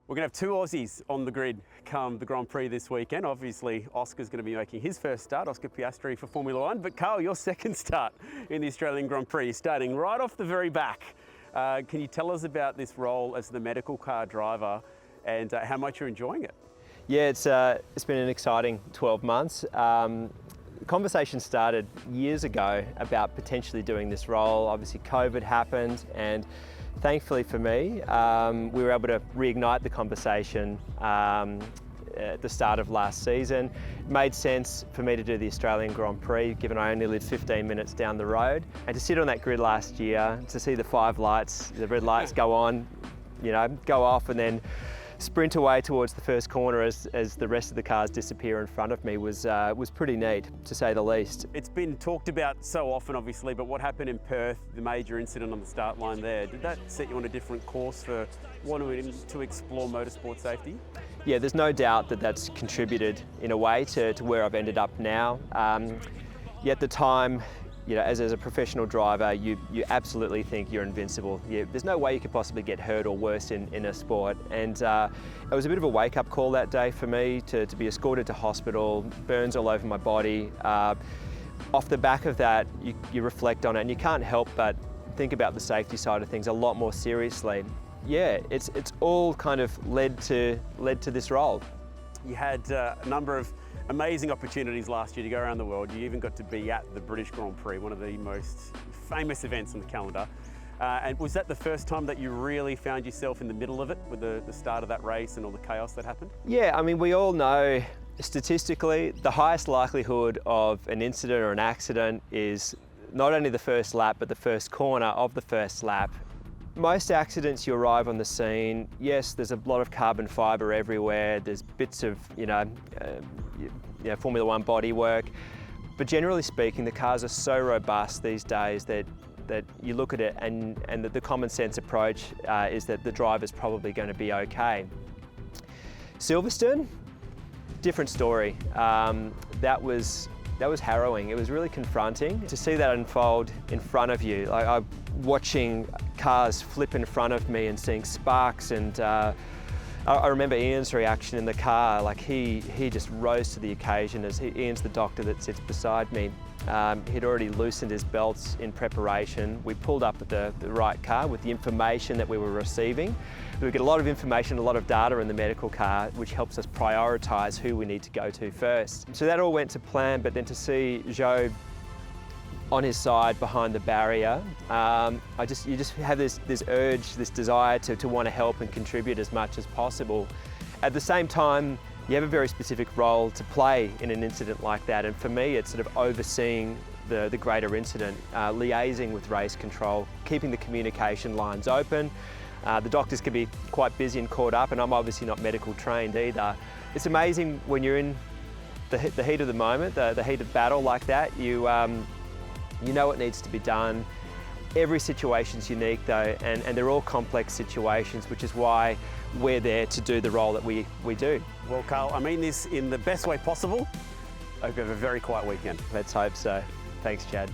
We're going to have two Aussies on the grid come the Grand Prix this weekend. Obviously, Oscar's going to be making his first start, Oscar Piastri for Formula One. But Carl, your second start in the Australian Grand Prix, starting right off the very back. Can you tell us about this role as the medical car driver and how much you're enjoying it? Yeah, it's been an exciting 12 months. The conversation started years ago about potentially doing this role. Obviously, COVID happened, and thankfully for me, we were able to reignite the conversation at the start of last season. It made sense for me to do the Australian Grand Prix, given I only live 15 minutes down the road. And to sit on that grid last year, to see the 5 lights, the red lights go on, go off, and then sprint away towards the first corner as the rest of the cars disappear in front of me was pretty neat, to say the least. It's been talked about so often, obviously, but what happened in Perth, the major incident on the start line there, did that set you on a different course for wanting to explore motorsport safety? Yeah, there's no doubt that that's contributed in a way to where I've ended up now. At the time, as a professional driver, you absolutely think you're invincible. There's no way you could possibly get hurt or worse in a sport. And it was a bit of a wake-up call that day for me to be escorted to hospital, burns all over my body. Off the back of that, you reflect on it, and you can't help but think about the safety side of things a lot more seriously. Yeah, it's all kind of led to this role. You had a number of amazing opportunities last year to go around the world. You even got to be at the British Grand Prix, one of the most famous events on the calendar. And was that the first time that you really found yourself in the middle of it with the start of that race and all the chaos that happened? Yeah, I mean, we all know statistically the highest likelihood of an incident or an accident is not only the first lap, but the first corner of the first lap. Most accidents, you arrive on the scene, yes, there's a lot of carbon fibre everywhere, there's bits of, Formula One bodywork, but generally speaking, the cars are so robust these days that you look at it and the common sense approach is that the driver's probably going to be okay. Silverstone, different story. That was harrowing. It was really confronting to see that unfold in front of you. I'm watching cars flip in front of me and seeing sparks, and I remember Ian's reaction in the car. Like he just rose to the occasion as Ian's the doctor that sits beside me. He'd already loosened his belts in preparation. We pulled up at the right car with the information that we were receiving. We get a lot of information, a lot of data in the medical car, which helps us prioritise who we need to go to first. So that all went to plan, but then to see Joe on his side behind the barrier, you just have this urge, this desire to want to help and contribute as much as possible. At the same time, you have a very specific role to play in an incident like that, and for me it's sort of overseeing the greater incident, liaising with race control, keeping the communication lines open. The doctors can be quite busy and caught up, and I'm obviously not medical trained either. It's amazing when you're in the heat of the moment, the heat of battle like that, you know what needs to be done. Every situation's unique though, and they're all complex situations, which is why we're there to do the role that we do. Well, Carl, I mean this in the best way possible. I hope you have a very quiet weekend. Let's hope so. Thanks, Chad.